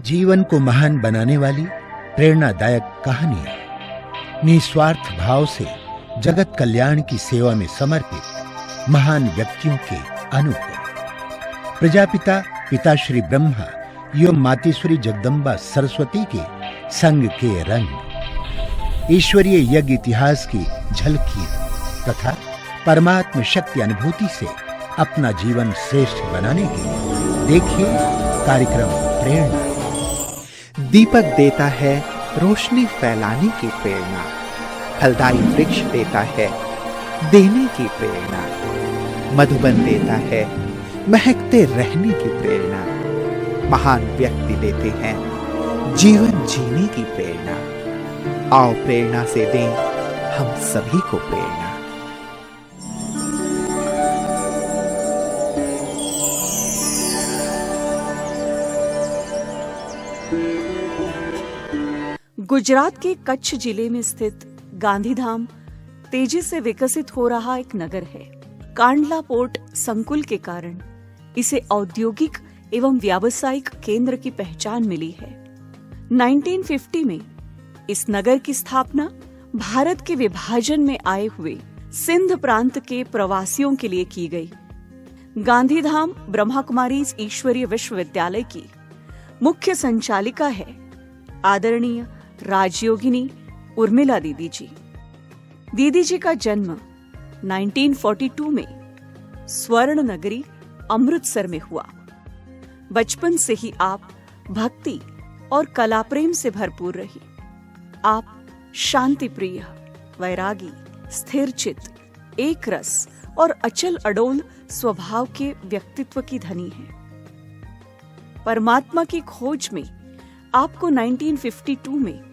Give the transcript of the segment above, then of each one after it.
जीवन को महान बनाने वाली प्रेरणादायक कहानियां, निस्वार्थ भाव से जगत कल्याण की सेवा में समर्पित महान व्यक्तियों के अनुभव। प्रजापिता पिताश्री ब्रह्मा एवं मातेश्वरी जगदम्बा सरस्वती के संग के रंग, ईश्वरीय यज्ञ इतिहास की झलकियां तथा परमात्म शक्ति अनुभूति से अपना जीवन श्रेष्ठ बनाने के लिए देखिए कार्यक्रम प्रेरणा। दीपक देता है रोशनी फैलाने की प्रेरणा, फलदायी वृक्ष देता है देने की प्रेरणा, मधुबन देता है महकते रहने की प्रेरणा, महान व्यक्ति देते हैं जीवन जीने की प्रेरणा। आओ प्रेरणा से दें हम सभी को प्रेरणा। गुजरात के कच्छ जिले में स्थित गांधीधाम तेजी से विकसित हो रहा एक नगर है। कांडला पोर्ट संकुल के कारण इसे औद्योगिक एवं व्यावसायिक केंद्र की पहचान मिली है। 1950 में इस नगर की स्थापना भारत के विभाजन में आए हुए सिंध प्रांत के प्रवासियों के लिए की गई। गांधीधाम ब्रह्मा कुमारीज ईश्वरीय विश्वविद्यालय की मुख्य संचालिका है आदरणीय राजयोगिनी उर्मिला दीदी जी। दीदी जी का जन्म 1942 में स्वर्ण नगरी अमृतसर में हुआ। बचपन से ही आप भक्ति और कला प्रेम से भरपूर रही। आप शांति प्रिय, वैरागी, स्थिरचित, एक रस और अचल अडोल स्वभाव के व्यक्तित्व की धनी हैं। परमात्मा की खोज में आपको 1952 में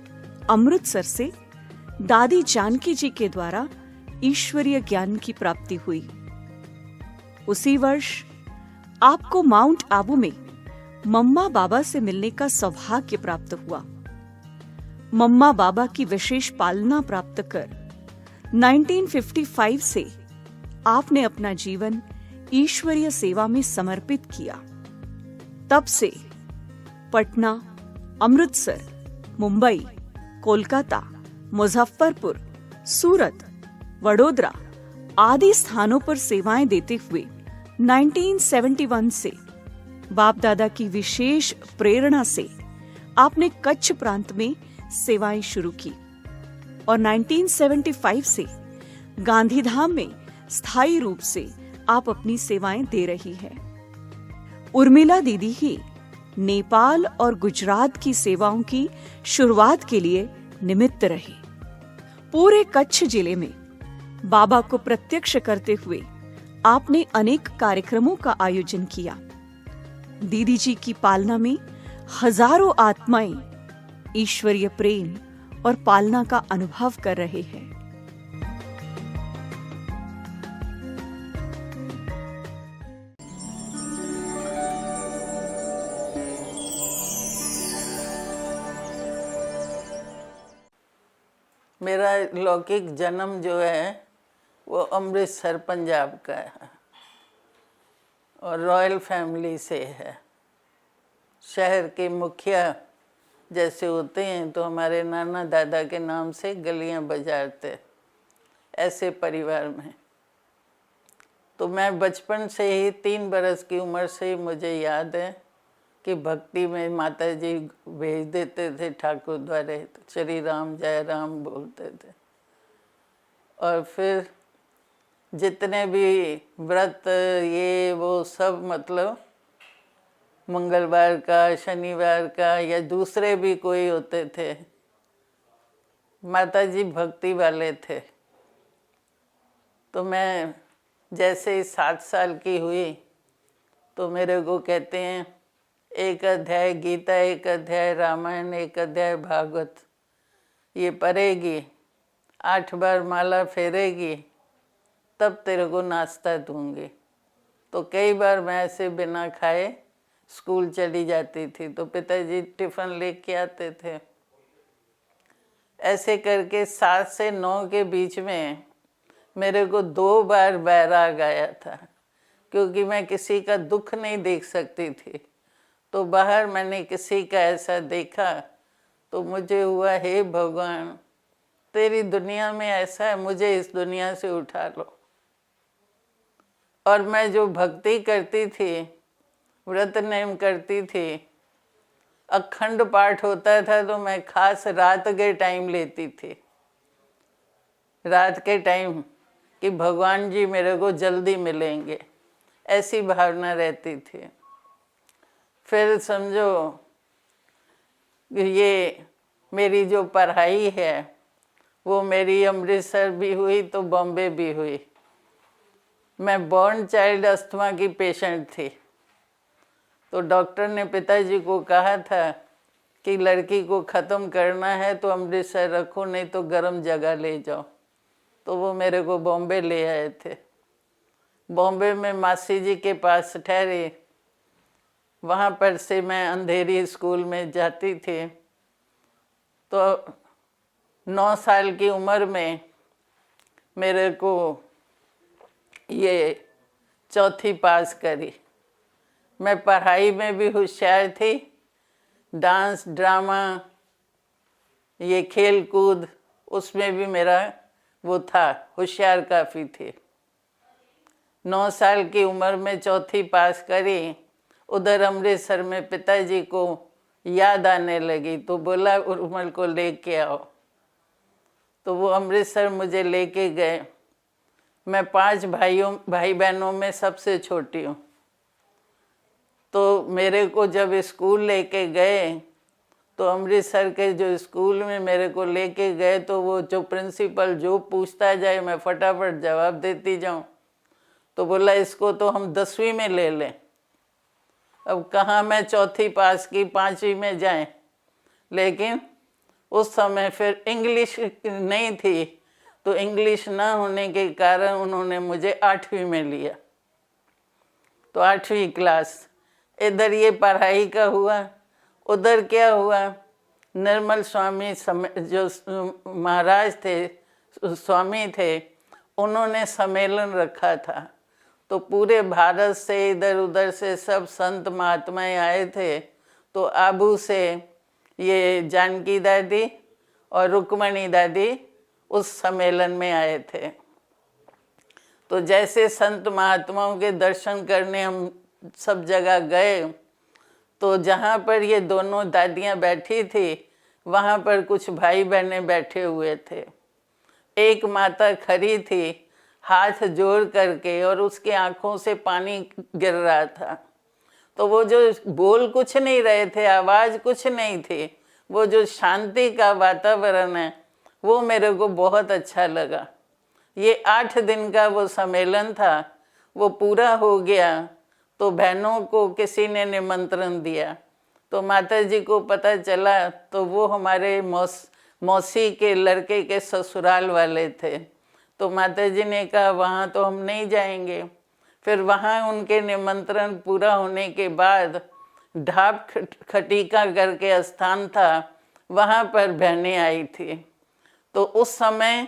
अमृतसर से दादी जानकी जी के द्वारा ईश्वरीय ज्ञान की प्राप्ति हुई। उसी वर्ष आपको माउंट आबू में मम्मा बाबा से मिलने का सौभाग्य प्राप्त हुआ। मम्मा बाबा की विशेष पालना प्राप्त कर 1955 से आपने अपना जीवन ईश्वरीय सेवा में समर्पित किया। तब से पटना, अमृतसर, मुंबई, कोलकाता, मुजफ्फरपुर, सूरत, वडोदरा आदि स्थानों पर सेवाएं देते हुए 1971 से बाप दादा की विशेष प्रेरणा से आपने कच्छ प्रांत में सेवाएं शुरू की और 1975 से गांधीधाम में स्थायी रूप से आप अपनी सेवाएं दे रही है। उर्मिला दीदी ही नेपाल और गुजरात की सेवाओं की शुरुआत के लिए निमित्त रही। पूरे कच्छ जिले में बाबा को प्रत्यक्ष करते हुए आपने अनेक कार्यक्रमों का आयोजन किया। दीदी जी की पालना में हजारों आत्माएं ईश्वरीय प्रेम और पालना का अनुभव कर रहे हैं। मेरा लौकिक जन्म जो है वो अमृतसर पंजाब का है और रॉयल फैमिली से है। शहर के मुखिया जैसे होते हैं तो हमारे नाना दादा के नाम से गलियां बजाते, ऐसे परिवार में। तो मैं बचपन से ही 3 बरस की उम्र से मुझे याद है कि भक्ति में माता जी भेज देते थे ठाकुर द्वारे, तो श्री राम जय राम बोलते थे। और फिर जितने भी व्रत ये वो सब, मतलब मंगलवार का, शनिवार का या दूसरे भी कोई होते थे, माता जी भक्ति वाले थे। तो मैं जैसे ही 7 साल की हुई तो मेरे को कहते हैं एक अध्याय गीता, एक अध्याय रामायण, एक अध्याय भागवत ये पढ़ेगी, 8 बार माला फेरेगी, तब तेरे को नाश्ता दूंगी। तो कई बार मैं ऐसे बिना खाए स्कूल चली जाती थी, तो पिताजी टिफ़िन लेके आते थे। ऐसे करके 7 से 9 के बीच में मेरे को 2 बार बैराग आया था, क्योंकि मैं किसी का दुख नहीं देख सकती थी। तो बाहर मैंने किसी का ऐसा देखा तो मुझे हुआ, हे भगवान, तेरी दुनिया में ऐसा है, मुझे इस दुनिया से उठा लो। और मैं जो भक्ति करती थी, व्रत नेम करती थी, अखंड पाठ होता था, तो मैं खास रात के टाइम लेती थी, रात के टाइम, कि भगवान जी मेरे को जल्दी मिलेंगे, ऐसी भावना रहती थी। फिर समझो ये मेरी जो पढ़ाई है वो मेरी अमृतसर भी हुई तो बॉम्बे भी हुई। मैं बॉर्न चाइल्ड अस्थमा की पेशेंट थी, तो डॉक्टर ने पिताजी को कहा था कि लड़की को ख़त्म करना है तो अमृतसर रखो, नहीं तो गर्म जगह ले जाओ। तो वो मेरे को बॉम्बे ले आए थे। बॉम्बे में मासी जी के पास ठहरे, वहाँ पर से मैं अंधेरी स्कूल में जाती थी। तो 9 साल की उम्र में मेरे को ये 4th पास करी। मैं पढ़ाई में भी होशियार थी, डांस ड्रामा ये खेल कूद उसमें भी मेरा वो था, होशियार काफ़ी थी। 9 साल की उम्र में 4th पास करी। उधर अमृतसर में पिताजी को याद आने लगी तो बोला उर्मल को लेके आओ। तो वो अमृतसर मुझे लेके गए। मैं 5 भाई बहनों में सबसे छोटी हूँ। तो मेरे को जब स्कूल लेके गए तो अमृतसर के जो स्कूल में मेरे को लेके गए, तो वो जो प्रिंसिपल जो पूछता जाए मैं फटाफट जवाब देती जाऊँ। तो बोला इसको तो हम 10वीं में ले लें। अब कहाँ मैं 4th पास की 5वीं में जाएं, लेकिन उस समय फिर इंग्लिश नहीं थी, तो इंग्लिश ना होने के कारण उन्होंने मुझे 8वीं में लिया। तो 8वीं क्लास, इधर ये पढ़ाई का हुआ, उधर क्या हुआ, निर्मल स्वामी जो महाराज थे, स्वामी थे, उन्होंने सम्मेलन रखा था। तो पूरे भारत से इधर उधर से सब संत महात्माएं आए थे। तो आबू से ये जानकी दादी और रुक्मणी दादी उस सम्मेलन में आए थे। तो जैसे संत महात्माओं के दर्शन करने हम सब जगह गए, तो जहाँ पर ये दोनों दादियाँ बैठी थी, वहाँ पर कुछ भाई बहने बैठे हुए थे। एक माता खड़ी थी हाथ जोड़ करके, और उसके आँखों से पानी गिर रहा था। तो वो जो बोल कुछ नहीं रहे थे, आवाज़ कुछ नहीं थी, वो जो शांति का वातावरण है वो मेरे को बहुत अच्छा लगा। ये 8 दिन का वो सम्मेलन था, वो पूरा हो गया। तो बहनों को किसी ने निमंत्रण दिया, तो माता जी को पता चला, तो वो हमारे मौसी के लड़के के ससुराल वाले थे। तो माता जी ने कहा वहाँ तो हम नहीं जाएंगे। फिर वहाँ उनके निमंत्रण पूरा होने के बाद ढाब खटीका करके स्थान था, वहाँ पर बहनें आई थी। तो उस समय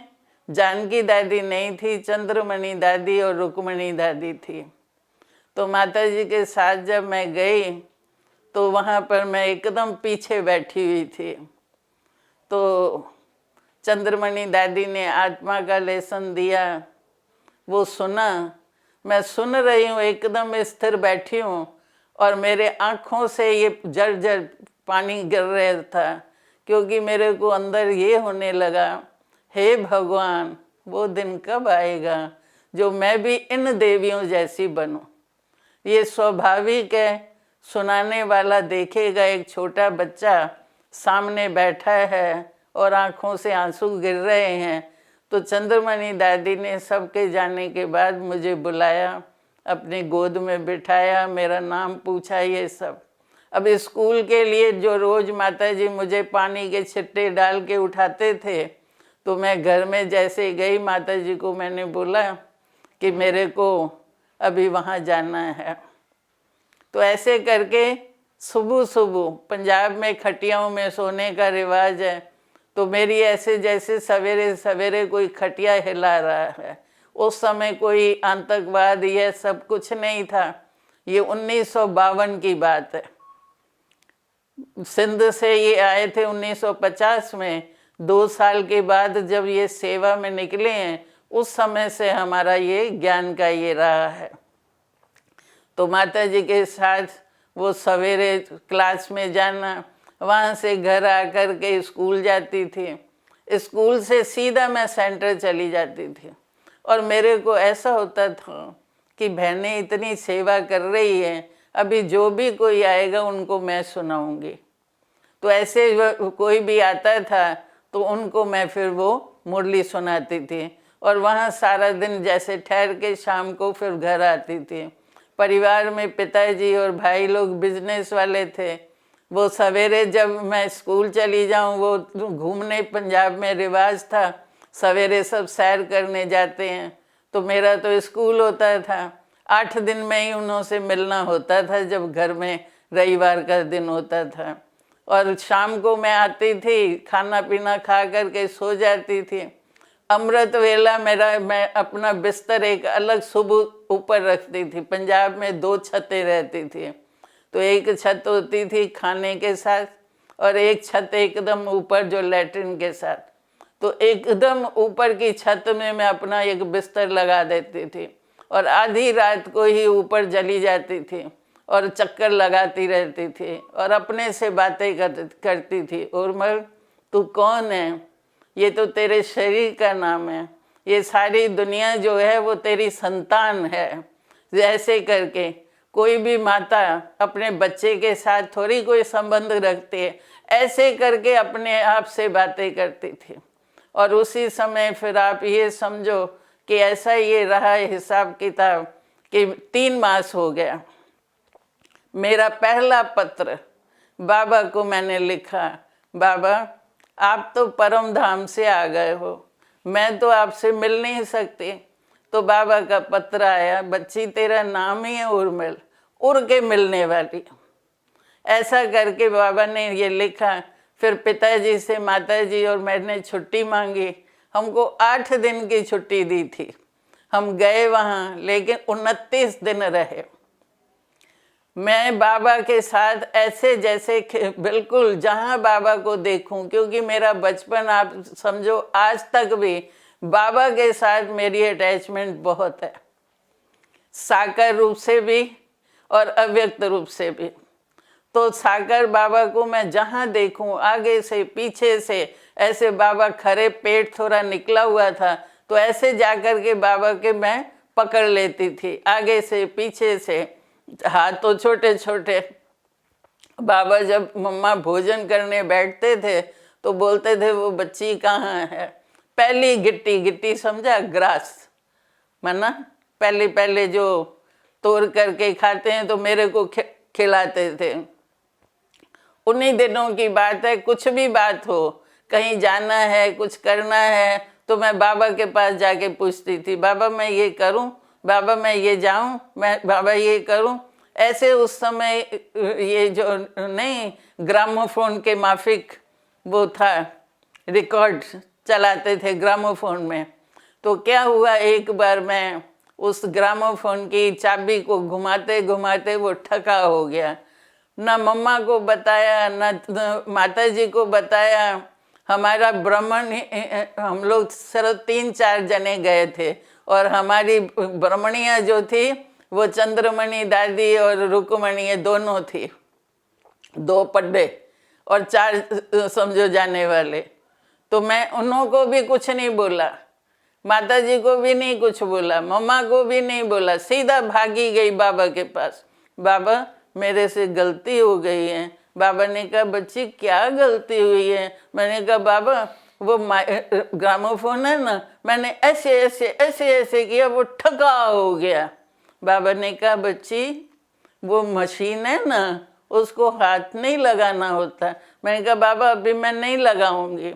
जानकी दादी नहीं थी, चंद्रमणि दादी और रुक्मणी दादी थी। तो माता जी के साथ जब मैं गई तो वहाँ पर मैं एकदम पीछे बैठी हुई थी। तो चंद्रमणि दादी ने आत्मा का लेसन दिया, वो सुना। मैं सुन रही हूँ, एकदम स्थिर बैठी हूँ, और मेरे आँखों से ये जर पानी गिर रहा था, क्योंकि मेरे को अंदर ये होने लगा, हे भगवान, वो दिन कब आएगा जो मैं भी इन देवियों जैसी बनूं। ये स्वाभाविक है, सुनाने वाला देखेगा, एक छोटा बच्चा सामने बैठा है और आँखों से आंसू गिर रहे हैं। तो चंद्रमणि दादी ने सबके जाने के बाद मुझे बुलाया, अपनी गोद में बिठाया, मेरा नाम पूछा, ये सब। अब स्कूल के लिए जो रोज़ माता जी मुझे पानी के छिट्टे डाल के उठाते थे, तो मैं घर में जैसे गई, माता जी को मैंने बोला कि मेरे को अभी वहाँ जाना है। तो ऐसे करके सुबह सुबह पंजाब में खटियाओं में सोने का रिवाज है। तो मेरी ऐसे जैसे सवेरे सवेरे कोई खटिया हिला रहा है। उस समय कोई आतंकवाद यह सब कुछ नहीं था। ये 1952 की बात है। सिंध से ये आए थे 1950 में। 2 साल के बाद जब ये सेवा में निकले हैं, उस समय से हमारा ये ज्ञान का ये रहा है। तो माता जी के साथ वो सवेरे क्लास में जाना, वहाँ से घर आकर के स्कूल जाती थी, स्कूल से सीधा मैं सेंटर चली जाती थी। और मेरे को ऐसा होता था कि बहनें इतनी सेवा कर रही हैं, अभी जो भी कोई आएगा उनको मैं सुनाऊंगी। तो ऐसे कोई भी आता था तो उनको मैं फिर वो मुरली सुनाती थी, और वहाँ सारा दिन जैसे ठहर के शाम को फिर घर आती थी। परिवार में पिताजी और भाई लोग बिजनेस वाले थे। वो सवेरे जब मैं स्कूल चली जाऊँ, वो घूमने पंजाब में रिवाज था, सवेरे सब सैर करने जाते हैं, तो मेरा तो स्कूल होता था। 8 दिन में ही उनसे मिलना होता था जब घर में रविवार का दिन होता था। और शाम को मैं आती थी, खाना पीना खा करके सो जाती थी। अमृत वेला मैं अपना बिस्तर एक अलग सुबह ऊपर रखती थी। पंजाब में 2 छतें रहती थी, तो एक छत होती थी खाने के साथ और एक छत एकदम ऊपर जो लैट्रिन के साथ। तो एकदम ऊपर की छत में मैं अपना एक बिस्तर लगा देती थी और आधी रात को ही ऊपर चली जाती थी और चक्कर लगाती रहती थी और अपने से बातें करती थी। उर्मिल, तू कौन है? ये तो तेरे शरीर का नाम है, ये सारी दुनिया जो है वो तेरी संतान है। जैसे करके कोई भी माता अपने बच्चे के साथ थोड़ी कोई संबंध रखती है, ऐसे करके अपने आप से बातें करती थी। और उसी समय फिर आप ये समझो कि ऐसा ये रहा हिसाब किताब कि 3 मास हो गया। मेरा पहला पत्र बाबा को मैंने लिखा, बाबा आप तो परम धाम से आ गए हो, मैं तो आपसे मिल नहीं सकती। तो बाबा का पत्र आया, बच्ची तेरा नाम ही है उर्मिल, उड़ के मिलने वाली। ऐसा करके बाबा ने ये लिखा। फिर पिताजी से माताजी और मैंने छुट्टी मांगी। हमको 8 दिन की छुट्टी दी थी। हम गए वहाँ, लेकिन 29 दिन रहे। मैं बाबा के साथ ऐसे जैसे बिल्कुल जहाँ बाबा को देखूं, क्योंकि मेरा बचपन आप समझो आज तक भी बाबा के साथ मेरी अटैचमेंट बहुत है, साकार रूप से भी और अव्यक्त रूप से भी। तो साकार बाबा को मैं जहाँ देखूं, आगे से पीछे से, ऐसे बाबा खरे पेट थोड़ा निकला हुआ था तो ऐसे जाकर के बाबा के मैं पकड़ लेती थी, आगे से पीछे से, हाथ तो छोटे छोटे। बाबा जब मम्मा भोजन करने बैठते थे तो बोलते थे वो बच्ची कहाँ है। पहली गिट्टी, गिट्टी समझा, ग्रास माना, पहले जो तोड़ करके खाते हैं तो मेरे को खिलाते थे। उन्हीं दिनों की बात है। कुछ भी बात हो, कहीं जाना है, कुछ करना है, तो मैं बाबा के पास जाके पूछती थी, बाबा मैं ये करूं, बाबा मैं ये जाऊं, मैं बाबा ये करूं। ऐसे उस समय ये जो नहीं ग्रामोफोन के माफिक वो था, रिकॉर्ड चलाते थे ग्रामोफोन में। तो क्या हुआ, एक बार मैं उस ग्रामोफोन की चाबी को घुमाते घुमाते वो ठका हो गया। ना मम्मा को बताया, ना माता जी को बताया। हमारा ब्राह्मण, हम लोग सिर्फ 3-4 जने गए थे और हमारी ब्राह्मणियाँ जो थी वो चंद्रमणि दादी और रुक्मणी, ये दोनों थी, 2 पड्डे और 4 समझो जाने वाले। तो मैं उन्हों को भी कुछ नहीं बोला, माता जी को भी नहीं कुछ बोला, मम्मा को भी नहीं बोला, सीधा भागी गई बाबा के पास। बाबा मेरे से गलती हो गई है। बाबा ने कहा बच्ची क्या गलती हुई है? मैंने कहा बाबा वो ग्रामोफोन है ना, मैंने ऐसे ऐसे ऐसे ऐसे किया, वो ठका हो गया। बाबा ने कहा बच्ची वो मशीन है ना, उसको हाथ नहीं लगाना होता। मैंने कहा बाबा अभी मैं नहीं लगाऊंगी।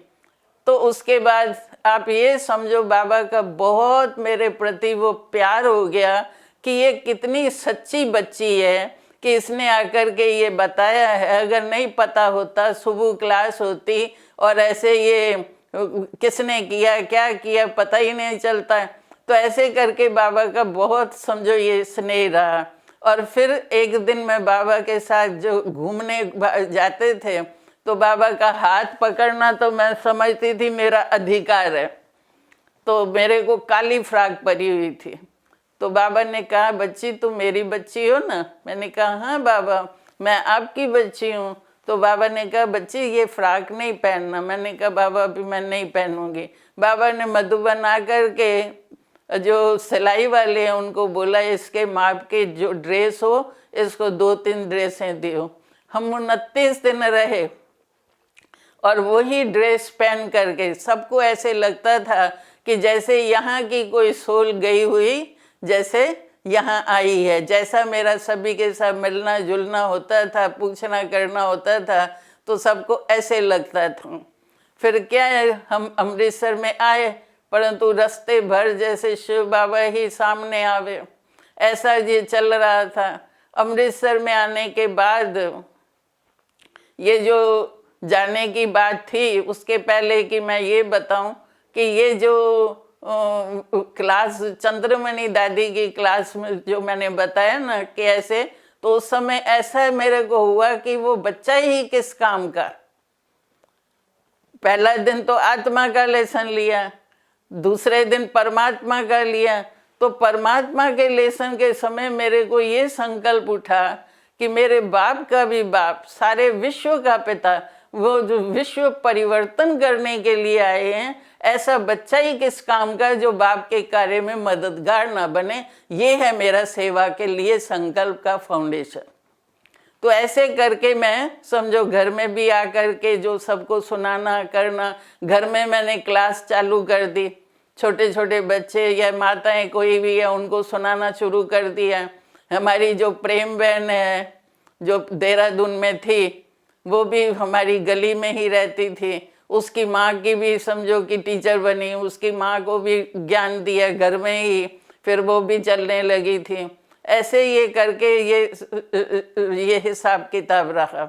तो उसके बाद आप ये समझो बाबा का बहुत मेरे प्रति वो प्यार हो गया कि ये कितनी सच्ची बच्ची है कि इसने आकर के ये बताया है। अगर नहीं पता होता, सुबह क्लास होती और ऐसे ये किसने किया क्या किया पता ही नहीं चलता। तो ऐसे करके बाबा का बहुत समझो ये स्नेह रहा। और फिर एक दिन मैं बाबा के साथ जो घूमने जाते थे, तो बाबा का हाथ पकड़ना तो मैं समझती थी मेरा अधिकार है। तो मेरे को काली फ्रॉक परी हुई थी, तो बाबा ने कहा, बच्ची तुम मेरी बच्ची हो ना? मैंने कहा हाँ बाबा, मैं आपकी बच्ची हूँ। तो बाबा ने कहा, बच्ची ये फ्रॉक नहीं पहनना। मैंने कहा बाबा अभी मैं नहीं पहनूंगी। बाबा ने मधुबन आकर के जो सिलाई वाले हैं उनको बोला, इसके माप के जो ड्रेस हो इसको 2-3 ड्रेसें दियो। हम 29 दिन रहे और वही ड्रेस पहन करके सबको ऐसे लगता था कि जैसे यहाँ की कोई सोल गई हुई जैसे यहाँ आई है। जैसा मेरा सभी के साथ मिलना जुलना होता था, पूछना करना होता था, तो सबको ऐसे लगता था। फिर क्या है, हम अमृतसर में आए, परंतु रास्ते भर जैसे शिव बाबा ही सामने आवे, ऐसा ये चल रहा था। अमृतसर में आने के बाद ये जो जाने की बात थी, उसके पहले कि मैं ये बताऊं कि ये जो क्लास चंद्रमणि दादी की क्लास में जो मैंने बताया ना कि ऐसे, तो उस समय ऐसा मेरे को हुआ कि वो बच्चा ही किस काम का। पहला दिन तो आत्मा का लेसन लिया, दूसरे दिन परमात्मा का लिया। तो परमात्मा के लेसन के समय मेरे को ये संकल्प उठा कि मेरे बाप का भी बाप, सारे विश्व का पिता, वो जो विश्व परिवर्तन करने के लिए आए हैं, ऐसा बच्चा ही किस काम का जो बाप के कार्य में मददगार ना बने। ये है मेरा सेवा के लिए संकल्प का फाउंडेशन। तो ऐसे करके मैं समझो घर में भी आकर के जो सबको सुनाना करना, घर में मैंने क्लास चालू कर दी। छोटे छोटे बच्चे या माताएं कोई भी है उनको सुनाना शुरू कर दिया। हमारी जो प्रेम बहन है जो देहरादून में थी, वो भी हमारी गली में ही रहती थी। उसकी माँ की भी समझो कि टीचर बनी, उसकी माँ को भी ज्ञान दिया घर में ही, फिर वो भी चलने लगी थी। ऐसे ये करके ये हिसाब किताब रहा।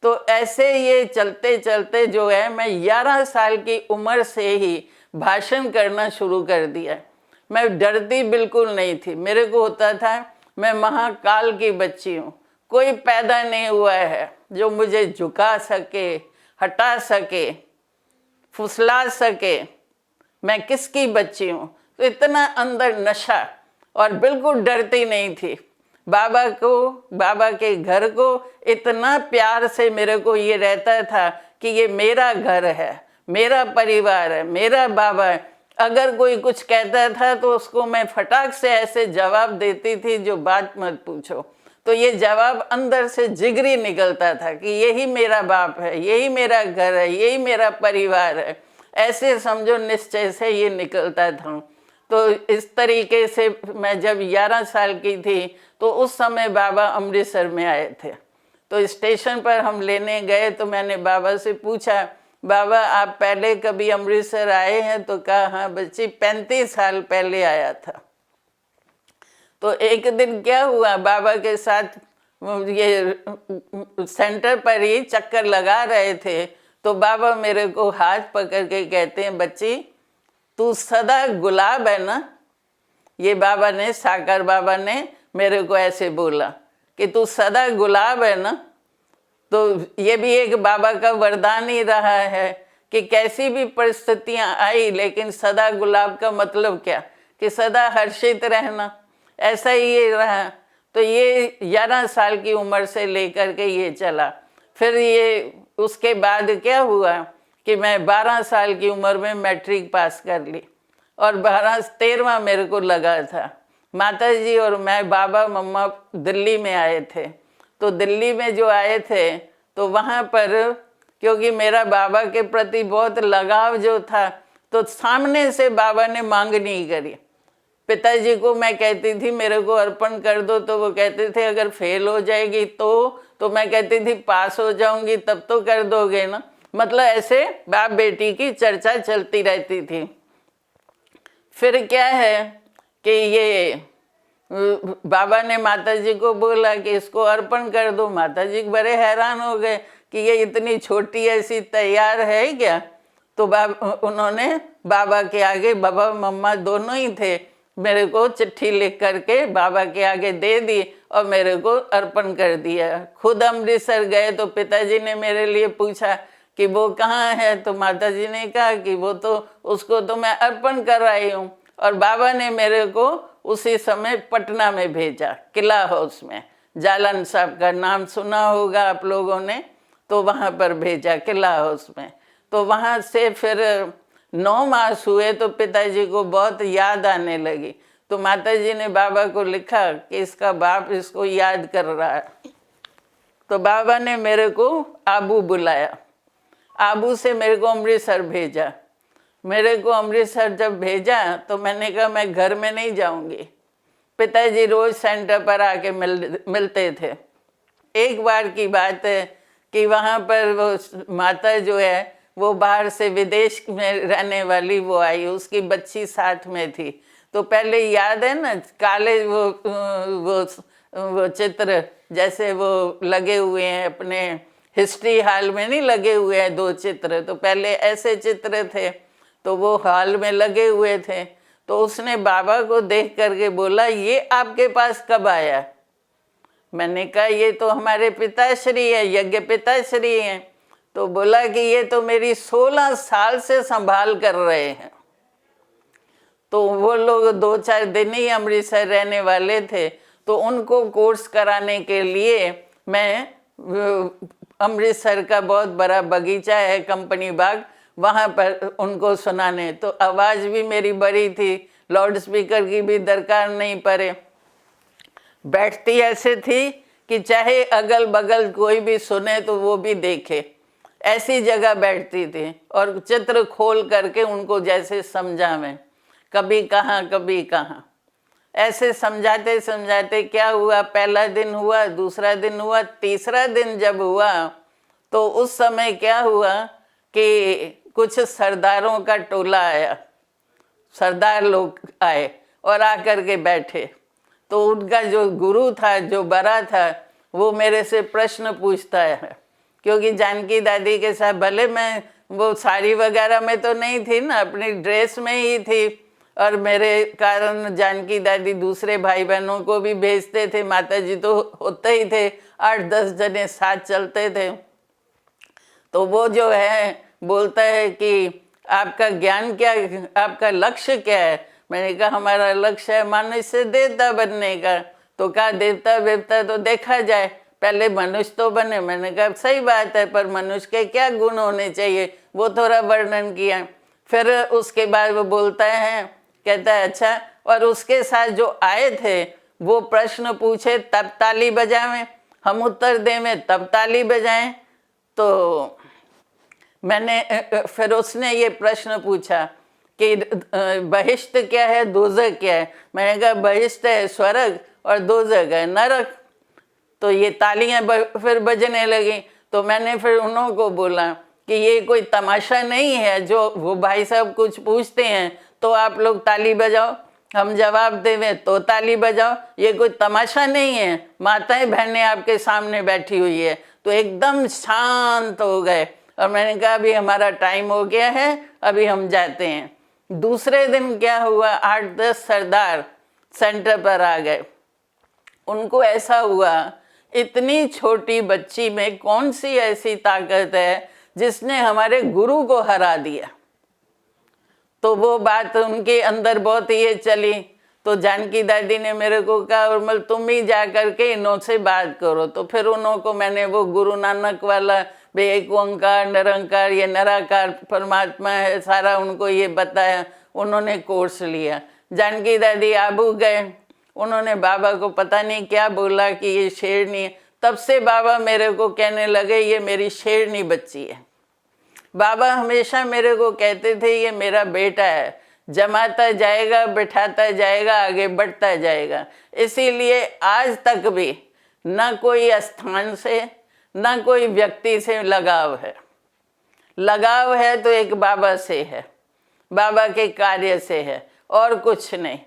तो ऐसे ये चलते चलते जो है मैं 11 साल की उम्र से ही भाषण करना शुरू कर दिया। मैं डरती बिल्कुल नहीं थी। मेरे को होता था मैं महाकाल की बच्ची हूँ, कोई पैदा नहीं हुआ है जो मुझे झुका सके, हटा सके, फुसला सके। मैं किसकी बच्ची हूँ? तो इतना अंदर नशा, और बिल्कुल डरती नहीं थी। बाबा को, बाबा के घर को इतना प्यार से मेरे को ये रहता था कि ये मेरा घर है, मेरा परिवार है, मेरा बाबा है। अगर कोई कुछ कहता था तो उसको मैं फटाक से ऐसे जवाब देती थी जो बात मत पूछो। तो ये जवाब अंदर से जिगरी निकलता था कि यही मेरा बाप है, यही मेरा घर है, यही मेरा परिवार है। ऐसे समझो निश्चय से ये निकलता था। तो इस तरीके से मैं जब 11 साल की थी तो उस समय बाबा अमृतसर में आए थे। तो स्टेशन पर हम लेने गए तो मैंने बाबा से पूछा, बाबा आप पहले कभी अमृतसर आए हैं? तो कहा हाँ बच्ची 35 साल पहले आया था। तो एक दिन क्या हुआ, बाबा के साथ ये सेंटर पर ही चक्कर लगा रहे थे, तो बाबा मेरे को हाथ पकड़ के कहते हैं, बच्ची तू सदा गुलाब है ना। ये बाबा ने, साकार बाबा ने मेरे को ऐसे बोला कि तू सदा गुलाब है ना। तो ये भी एक बाबा का वरदान ही रहा है कि कैसी भी परिस्थितियां आई लेकिन सदा गुलाब का मतलब क्या कि सदा हर्षित रहना, ऐसा ही ये रहा। तो ये 11 साल की उम्र से लेकर के ये चला। फिर ये उसके बाद क्या हुआ कि मैं 12 साल की उम्र में मैट्रिक पास कर ली और 13वां मेरे को लगा था। माता जी और मैं, बाबा मम्मा दिल्ली में आए थे। तो दिल्ली में जो आए थे तो वहाँ पर क्योंकि मेरा बाबा के प्रति बहुत लगाव जो था, तो सामने से बाबा ने मांग नहीं करी। पिताजी को मैं कहती थी मेरे को अर्पण कर दो, तो वो कहते थे अगर फेल हो जाएगी तो मैं कहती थी पास हो जाऊंगी तब तो कर दोगे ना। मतलब ऐसे बाप बेटी की चर्चा चलती रहती थी। फिर क्या है कि ये बाबा ने माताजी को बोला कि इसको अर्पण कर दो। माताजी बड़े हैरान हो गए कि ये इतनी छोटी ऐसी तैयार है क्या। तो उन्होंने बाबा के आगे, बाबा मम्मा दोनों ही थे, मेरे को चिट्ठी लिख करके बाबा के आगे दे दी और मेरे को अर्पण कर दिया। खुद अमृतसर गए तो पिताजी ने मेरे लिए पूछा कि वो कहाँ है, तो माताजी ने कहा कि वो तो उसको तो मैं अर्पण कर रही हूँ। और बाबा ने मेरे को उसी समय पटना में भेजा, किला हाउस में। जालन साहब का नाम सुना होगा आप लोगों ने, तो वहाँ पर भेजा किला हाउस में। तो वहाँ से फिर 9 मास हुए तो पिताजी को बहुत याद आने लगी। तो माताजी ने बाबा को लिखा कि इसका बाप इसको याद कर रहा है। तो बाबा ने मेरे को आबू बुलाया, आबू से मेरे को अमृतसर भेजा। मेरे को अमृतसर जब भेजा तो मैंने कहा मैं घर में नहीं जाऊंगी। पिताजी रोज सेंटर पर आके मिलते थे। एक बार की बात है कि वहाँ पर वो माता जो है वो बाहर से विदेश में रहने वाली वो आई, उसकी बच्ची साथ में थी। तो पहले याद है ना, काले वो चित्र जैसे वो लगे हुए हैं अपने हिस्ट्री हॉल में, नहीं लगे हुए हैं 2 चित्र, तो पहले ऐसे चित्र थे, तो वो हॉल में लगे हुए थे। तो उसने बाबा को देख करके बोला ये आपके पास कब आया? मैंने कहा ये तो हमारे पिताश्री है, यज्ञ पिताश्री हैं। तो बोला कि ये तो मेरी 16 साल से संभाल कर रहे हैं। तो वो लोग 2-4 दिन ही अमृतसर रहने वाले थे, तो उनको कोर्स कराने के लिए मैं अमृतसर का बहुत बड़ा बगीचा है कंपनी बाग, वहाँ पर उनको सुनाने। तो आवाज़ भी मेरी बड़ी थी, लाउड स्पीकर की भी दरकार नहीं पड़े। बैठती ऐसे थी कि चाहे अगल बगल कोई भी सुने तो वो भी देखे, ऐसी जगह बैठती थी। और चित्र खोल करके उनको जैसे समझावें, कभी कहाँ कभी कहाँ, ऐसे समझाते समझाते क्या हुआ, पहला दिन हुआ, दूसरा दिन हुआ, तीसरा दिन जब हुआ तो उस समय क्या हुआ कि कुछ सरदारों का टोला आया, सरदार लोग आए और आकर के बैठे। तो उनका जो गुरु था, जो बड़ा था, वो मेरे से प्रश्न पूछता है, क्योंकि जानकी दादी के साथ भले मैं वो साड़ी वगैरह में तो नहीं थी ना, अपनी ड्रेस में ही थी। और मेरे कारण जानकी दादी दूसरे भाई बहनों को भी भेजते थे, माताजी तो होते ही थे, 8-10 जने साथ चलते थे। तो वो जो है बोलता है कि आपका ज्ञान क्या, आपका लक्ष्य क्या है? मैंने कहा हमारा लक्ष्य है मनुष्य देवता बनने का। तो कहा देवता वेवता तो देखा जाए, पहले मनुष्य तो बने। मैंने कहा सही बात है, पर मनुष्य के क्या गुण होने चाहिए वो थोड़ा वर्णन किया। फिर उसके बाद वो बोलता है, कहता है अच्छा, और उसके साथ जो आए थे वो प्रश्न पूछे तब ताली बजावें, हम उत्तर देवें तब ताली बजाएं। तो मैंने फिर उसने ये प्रश्न पूछा कि बहिष्ट क्या है, दोजक क्या है? मैंने कहा बहिष्ट है स्वर्ग और दोजक है नरक। तो ये तालियां फिर बजने लगी। तो मैंने फिर उन्हों को बोला कि ये कोई तमाशा नहीं है, जो वो भाई साहब कुछ पूछते हैं तो आप लोग ताली बजाओ, हम जवाब देवें तो ताली बजाओ, ये कोई तमाशा नहीं है, माताएं बहनें आपके सामने बैठी हुई है। तो एकदम शांत हो गए और मैंने कहा अभी हमारा टाइम हो गया है, अभी हम जाते हैं। दूसरे दिन क्या हुआ, 8-10 सरदार सेंटर पर आ गए। उनको ऐसा हुआ इतनी छोटी बच्ची में कौन सी ऐसी ताकत है जिसने हमारे गुरु को हरा दिया। तो वो बात उनके अंदर बहुत ये चली। तो जानकी दादी ने मेरे को कहा उर्मिल तुम ही जा करके इन्हों से बात करो। तो फिर उन्हों को मैंने वो गुरु नानक वाला एक ओंकार निरंकार ये निराकार परमात्मा है सारा उनको ये बताया। उन्होंने कोर्स लिया। जानकी दादी आबू गए, उन्होंने बाबा को पता नहीं क्या बोला कि ये शेरनी है। तब से बाबा मेरे को कहने लगे ये मेरी शेरनी बच्ची है। बाबा हमेशा मेरे को कहते थे ये मेरा बेटा है, जमाता जाएगा बिठाता जाएगा आगे बढ़ता जाएगा। इसीलिए आज तक भी ना कोई स्थान से ना कोई व्यक्ति से लगाव है। लगाव है तो एक बाबा से है, बाबा के कार्य से है और कुछ नहीं।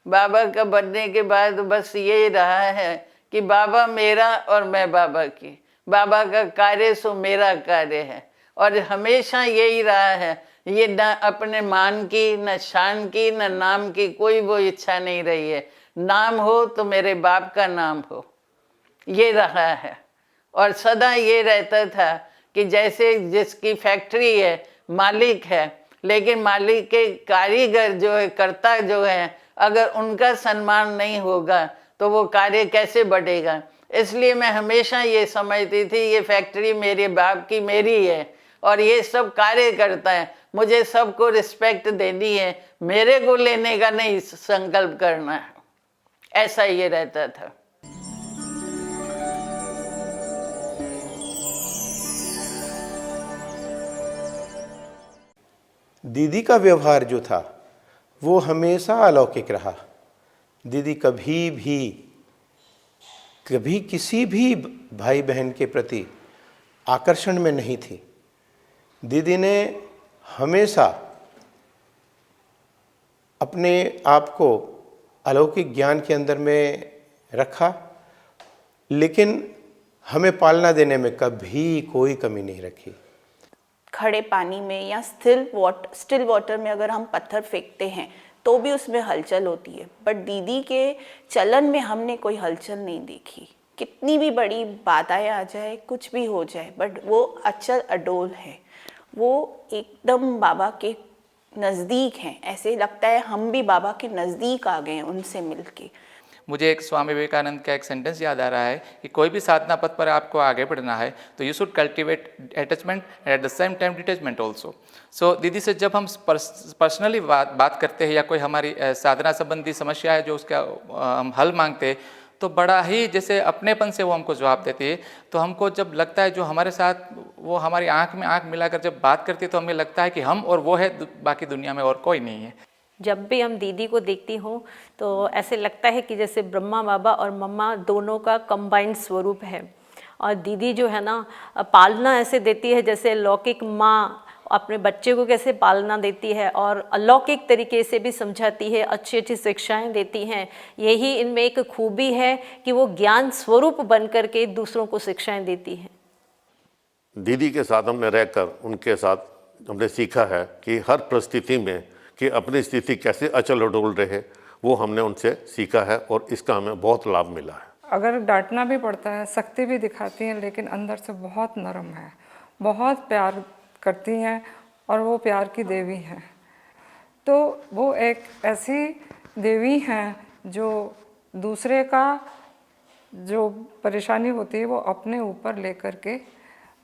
बाबा का बनने के बाद बस यही रहा है कि बाबा मेरा और मैं बाबा की, बाबा का कार्य सो मेरा कार्य है। और हमेशा यही रहा है, ये न अपने मान की न शान की न नाम की कोई वो इच्छा नहीं रही है, नाम हो तो मेरे बाप का नाम हो, ये रहा है। और सदा ये रहता था कि जैसे जिसकी फैक्ट्री है मालिक है, लेकिन मालिक के कारीगर जो है, कर्ता जो है, अगर उनका सम्मान नहीं होगा तो वो कार्य कैसे बढ़ेगा। इसलिए मैं हमेशा ये समझती थी ये फैक्ट्री मेरे बाप की मेरी है और ये सब कार्य करता है, मुझे सबको रिस्पेक्ट देनी है, मेरे को लेने का नहीं संकल्प करना है। ऐसा ये रहता था। दीदी का व्यवहार जो था वो हमेशा अलौकिक रहा। दीदी कभी किसी भी भाई बहन के प्रति आकर्षण में नहीं थी। दीदी ने हमेशा अपने आप को अलौकिक ज्ञान के अंदर में रखा, लेकिन हमें पालना देने में कभी कोई कमी नहीं रखी। खड़े पानी में या स्टिल वाटर में अगर हम पत्थर फेंकते हैं तो भी उसमें हलचल होती है, बट दीदी के चलन में हमने कोई हलचल नहीं देखी। कितनी भी बड़ी बाधाएं आ जाए, कुछ भी हो जाए, बट वो अचल अडोल है। वो एकदम बाबा के नज़दीक हैं, ऐसे लगता है हम भी बाबा के नज़दीक आ गए हैं उनसे मिलके। मुझे एक स्वामी विवेकानंद का एक सेंटेंस याद आ रहा है कि कोई भी साधना पथ पर आपको आगे बढ़ना है तो you should cultivate attachment at the same time detachment also. So दीदी से जब हम पर्सनली बात करते हैं या कोई हमारी साधना संबंधी समस्या है जो उसका हम हल मांगते हैं, तो बड़ा ही जैसे अपनेपन से वो हमको जवाब देती है। तो हमको जब लगता है जो हमारे साथ वो हमारी आँख में आँख मिलाकर जब बात करती है तो हमें लगता है कि हम और वो है, बाकी दुनिया में और कोई नहीं है। जब भी हम दीदी को देखती हूँ तो ऐसे लगता है कि जैसे ब्रह्मा बाबा और मम्मा दोनों का कंबाइंड स्वरूप है। और दीदी जो है ना, पालना ऐसे देती है जैसे लौकिक माँ अपने बच्चे को कैसे पालना देती है, और अलौकिक तरीके से भी समझाती है, अच्छी अच्छी शिक्षाएं देती हैं। यही इनमें एक खूबी है कि वो ज्ञान स्वरूप बन करके दूसरों को शिक्षाएं देती हैं। दीदी के साथ हमने रहकर उनके साथ हमने सीखा है कि हर परिस्थिति में कि अपनी स्थिति कैसे अचल अडोल रहे, वो हमने उनसे सीखा है और इसका हमें बहुत लाभ मिला है। अगर डांटना भी पड़ता है, सख्ती भी दिखाती हैं, लेकिन अंदर से बहुत नरम है, बहुत प्यार करती हैं और वो प्यार की देवी हैं। तो वो एक ऐसी देवी हैं जो दूसरे का जो परेशानी होती है वो अपने ऊपर लेकर के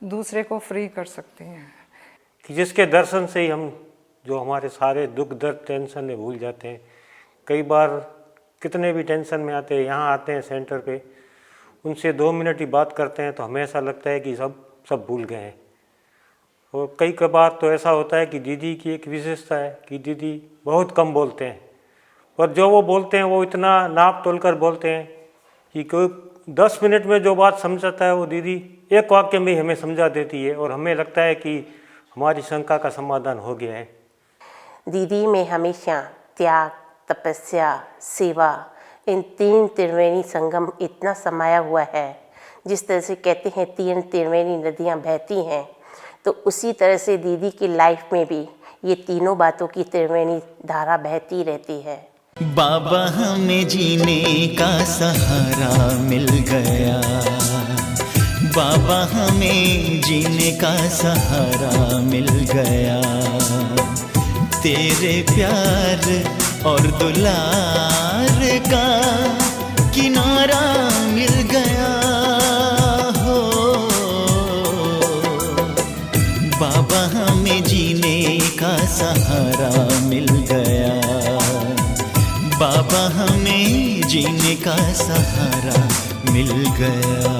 दूसरे को फ्री कर सकती हैं। कि जिसके दर्शन से ही हम जो हमारे सारे दुख दर्द टेंशन है भूल जाते हैं। कई बार कितने भी टेंशन में आते हैं, यहाँ आते हैं सेंटर पे, उनसे 2 मिनट ही बात करते हैं तो हमें ऐसा लगता है कि सब भूल गए हैं। और कई बार तो ऐसा होता है कि दीदी की एक विशेषता है कि दीदी बहुत कम बोलते हैं, पर जो वो बोलते हैं वो इतना नाप तोल कर बोलते हैं कि कोई 10 मिनट में जो बात समझाता है वो दीदी एक वाक्य में हमें समझा देती है और हमें लगता है कि हमारी शंका का समाधान हो गया है। दीदी में हमेशा त्याग, तपस्या, सेवा, इन 3 त्रिवेणी संगम इतना समाया हुआ है। जिस तरह से कहते हैं 3 त्रिवेणी नदियाँ बहती हैं, तो उसी तरह से दीदी की लाइफ में भी ये तीनों बातों की त्रिवेणी धारा बहती रहती है। बाबा हमें जीने का सहारा मिल गया, बाबा हमें जीने का सहारा मिल गया, तेरे प्यार और दुलार का किनारा मिल गया हो। बाबा हमें जीने का सहारा मिल गया, बाबा हमें जीने का सहारा मिल गया।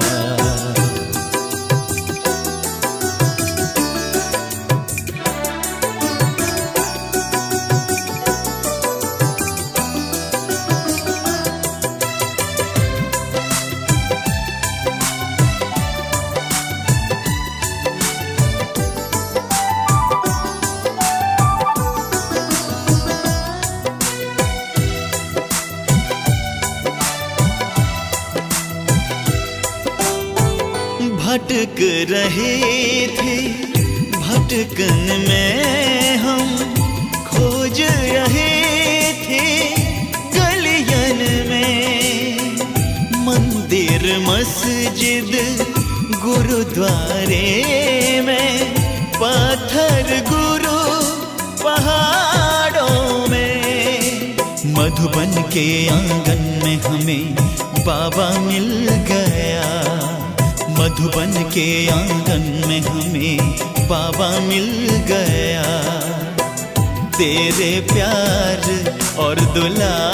भटक रहे थे, भटकन में हम खोज रहे थे, गलियन में गुरुद्वारे में, पत्थर गुरु पहाड़ों में। मधुबन के आंगन में हमें बाबा मिल गया, मधुबन के आंगन में हमें बाबा मिल गया। तेरे प्यार और दुलार